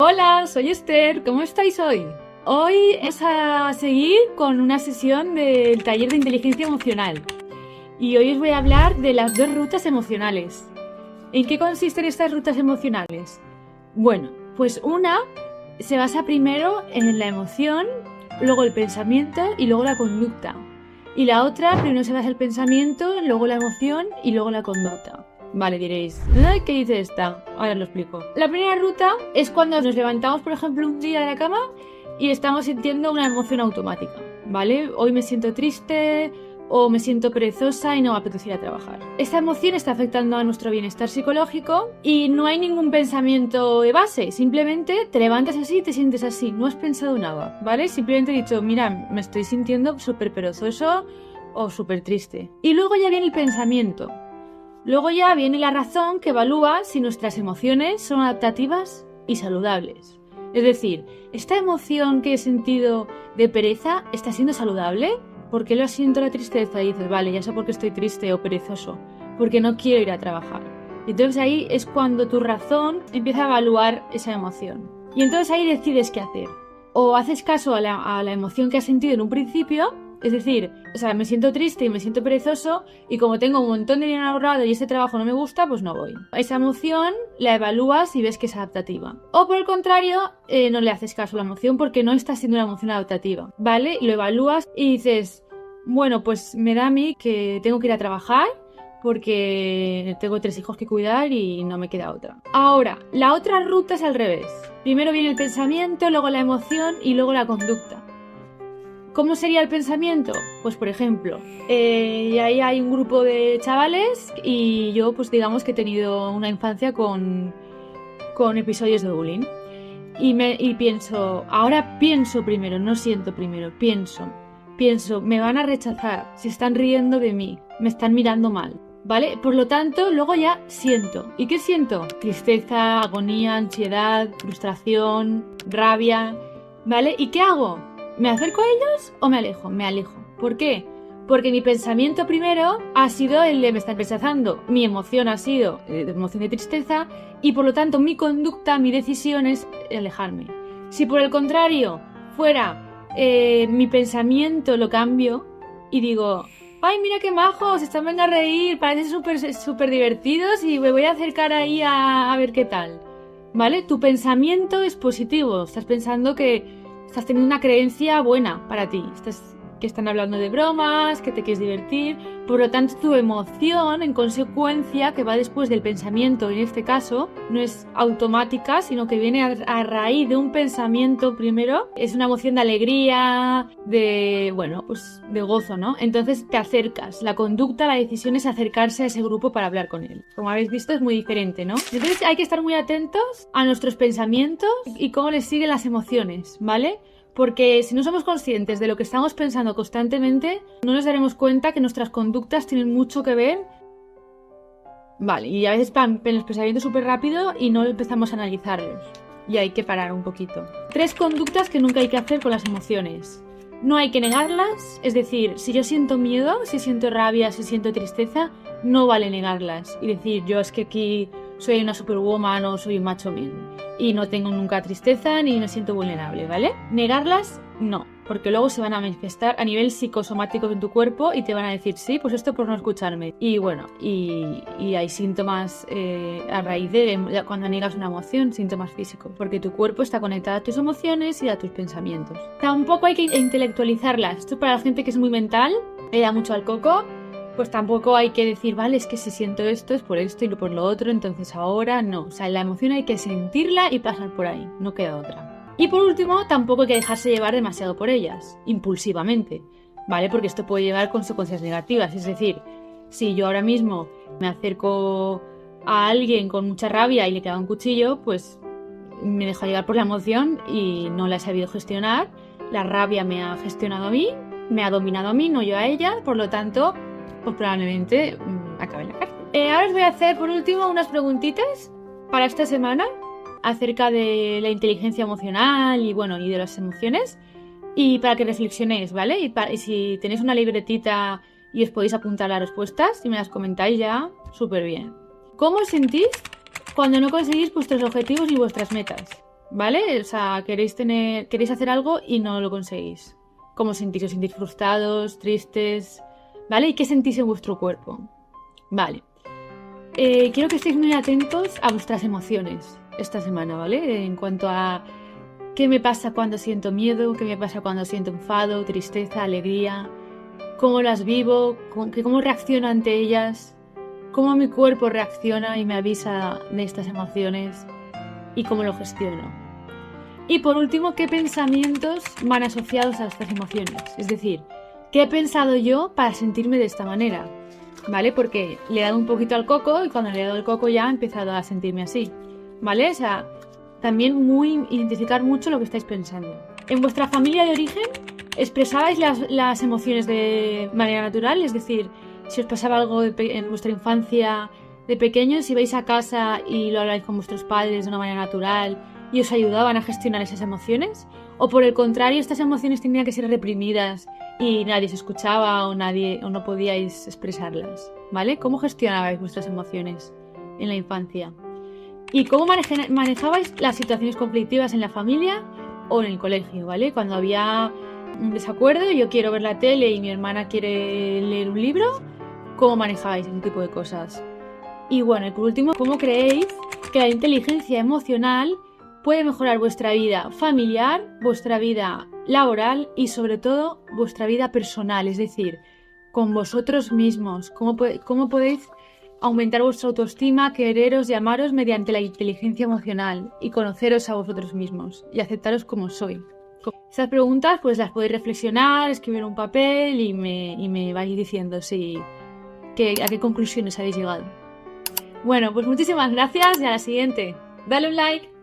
Hola, soy Esther, ¿cómo estáis hoy? Hoy vamos a seguir con una sesión del taller de inteligencia emocional y hoy os voy a hablar de las 2 rutas emocionales. ¿En qué consisten estas rutas emocionales? Bueno, pues una se basa primero en la emoción, luego el pensamiento y luego la conducta. Y la otra primero se basa en el pensamiento, luego la emoción y luego la conducta. Vale, diréis, ¿qué dice esta? Ahora os lo explico. La primera ruta es cuando nos levantamos, por ejemplo, un día de la cama y estamos sintiendo una emoción automática, ¿vale? Hoy me siento triste o me siento perezosa y no me apetece ir a trabajar. Esta emoción está afectando a nuestro bienestar psicológico y no hay ningún pensamiento de base. Simplemente te levantas así y te sientes así. No has pensado nada, ¿vale? Simplemente he dicho, mira, me estoy sintiendo súper perezoso o súper triste. Y luego ya viene el pensamiento. Luego ya viene la razón que evalúa si nuestras emociones son adaptativas y saludables. Es decir, ¿esta emoción que he sentido de pereza está siendo saludable? ¿Por qué lo siento la tristeza? Y dices, vale, ya sé por qué estoy triste o perezoso, porque no quiero ir a trabajar. Y entonces ahí es cuando tu razón empieza a evaluar esa emoción. Y entonces ahí decides qué hacer. O haces caso a la emoción que has sentido en un principio. Es decir, me siento triste y me siento perezoso y como tengo un montón de dinero ahorrado y ese trabajo no me gusta, pues no voy. Esa emoción la evalúas y ves que es adaptativa. O por el contrario, no le haces caso a la emoción porque no está siendo una emoción adaptativa, ¿vale? Lo evalúas y dices, bueno, pues me da a mí que tengo que ir a trabajar porque tengo 3 hijos que cuidar y no me queda otra. Ahora, la otra ruta es al revés. Primero viene el pensamiento, luego la emoción y luego la conducta. ¿Cómo sería el pensamiento? Pues por ejemplo, ahí hay un grupo de chavales y yo pues digamos que he tenido una infancia con episodios de bullying y pienso, ahora pienso primero, no siento primero, pienso, me van a rechazar, se están riendo de mí, me están mirando mal, ¿vale? Por lo tanto, luego ya siento. ¿Y qué siento? Tristeza, agonía, ansiedad, frustración, rabia, ¿vale? ¿Y qué hago? ¿Me acerco a ellos o me alejo? Me alejo. ¿Por qué? Porque mi pensamiento primero ha sido el de me están rechazando. Mi emoción ha sido emoción de tristeza y por lo tanto mi conducta, mi decisión es alejarme. Si por el contrario fuera mi pensamiento lo cambio y digo, ay, mira qué majos, están venga a reír, parecen súper divertidos y me voy a acercar ahí a ver qué tal. ¿Vale? Tu pensamiento es positivo. Estás pensando que estás teniendo una creencia buena para ti. Que están hablando de bromas, que te quieres divertir. Por lo tanto, tu emoción, en consecuencia, que va después del pensamiento, en este caso, no es automática, sino que viene a raíz de un pensamiento primero. Es una emoción de alegría, de gozo, ¿no? Entonces te acercas. La conducta, la decisión es acercarse a ese grupo para hablar con él. Como habéis visto, es muy diferente, ¿no? Entonces hay que estar muy atentos a nuestros pensamientos y cómo les siguen las emociones, ¿vale? Porque si no somos conscientes de lo que estamos pensando constantemente, no nos daremos cuenta que nuestras conductas tienen mucho que ver. Vale, y a veces van los pensamientos súper rápido y no empezamos a analizarlos. Y hay que parar un poquito. 3 conductas que nunca hay que hacer con las emociones. No hay que negarlas, es decir, si yo siento miedo, si siento rabia, si siento tristeza, no vale negarlas. Y decir, yo es que aquí soy una superwoman o soy un macho man y no tengo nunca tristeza ni me siento vulnerable, ¿vale? Negarlas, no, porque luego se van a manifestar a nivel psicosomático en tu cuerpo y te van a decir, sí, pues esto por no escucharme. Y bueno, y hay síntomas a raíz de cuando niegas una emoción, síntomas físicos, porque tu cuerpo está conectado a tus emociones y a tus pensamientos. Tampoco hay que intelectualizarlas. Esto es para la gente que es muy mental, le da mucho al coco. Pues tampoco hay que decir, vale, es que si siento esto es por esto y por lo otro, entonces ahora no. O sea, la emoción hay que sentirla y pasar por ahí, no queda otra. Y por último, tampoco hay que dejarse llevar demasiado por ellas, impulsivamente, ¿vale? Porque esto puede llevar consecuencias negativas. Es decir, si yo ahora mismo me acerco a alguien con mucha rabia y le queda un cuchillo, pues me dejo llevar por la emoción y no la he sabido gestionar. La rabia me ha gestionado a mí, me ha dominado a mí, no yo a ella, por lo tanto, pues probablemente acabe en la cárcel. Ahora os voy a hacer por último unas preguntitas para esta semana acerca de la inteligencia emocional y de las emociones y para que reflexionéis, ¿vale? Y si tenéis una libretita y os podéis apuntar las respuestas y me las comentáis ya, súper bien. ¿Cómo os sentís cuando no conseguís vuestros objetivos y vuestras metas? ¿vale? O sea, queréis hacer algo y no lo conseguís. ¿Cómo sentís? ¿Os sentís frustrados, tristes? ¿Vale? ¿Y qué sentís en vuestro cuerpo? Vale. Quiero que estéis muy atentos a vuestras emociones esta semana, ¿vale? En cuanto a qué me pasa cuando siento miedo, qué me pasa cuando siento enfado, tristeza, alegría, cómo las vivo, cómo reacciono ante ellas, cómo mi cuerpo reacciona y me avisa de estas emociones y cómo lo gestiono. Y por último, qué pensamientos van asociados a estas emociones. Es decir, qué he pensado yo para sentirme de esta manera, ¿vale? Porque le he dado un poquito al coco y cuando le he dado el coco ya he empezado a sentirme así, ¿vale? O sea, también identificar mucho lo que estáis pensando. ¿En vuestra familia de origen expresabais las emociones de manera natural? Es decir, si os pasaba algo en vuestra infancia de pequeños, si vais a casa y lo habláis con vuestros padres de una manera natural y os ayudaban a gestionar esas emociones, o por el contrario, estas emociones tenían que ser reprimidas y nadie se escuchaba o no podíais expresarlas, ¿vale? ¿Cómo gestionabais vuestras emociones en la infancia? ¿Y cómo manejabais las situaciones conflictivas en la familia o en el colegio, ¿vale? Cuando había un desacuerdo, yo quiero ver la tele y mi hermana quiere leer un libro, ¿cómo manejabais ese tipo de cosas? Y bueno, y por último, ¿cómo creéis que la inteligencia emocional puede mejorar vuestra vida familiar, vuestra vida laboral y sobre todo vuestra vida personal? Es decir, con vosotros mismos. ¿Cómo podéis aumentar vuestra autoestima, quereros y amaros mediante la inteligencia emocional y conoceros a vosotros mismos y aceptaros como sois? Estas preguntas pues las podéis reflexionar, escribir en un papel y me vais diciendo a qué conclusiones habéis llegado. Bueno, pues muchísimas gracias y a la siguiente. Dale un like.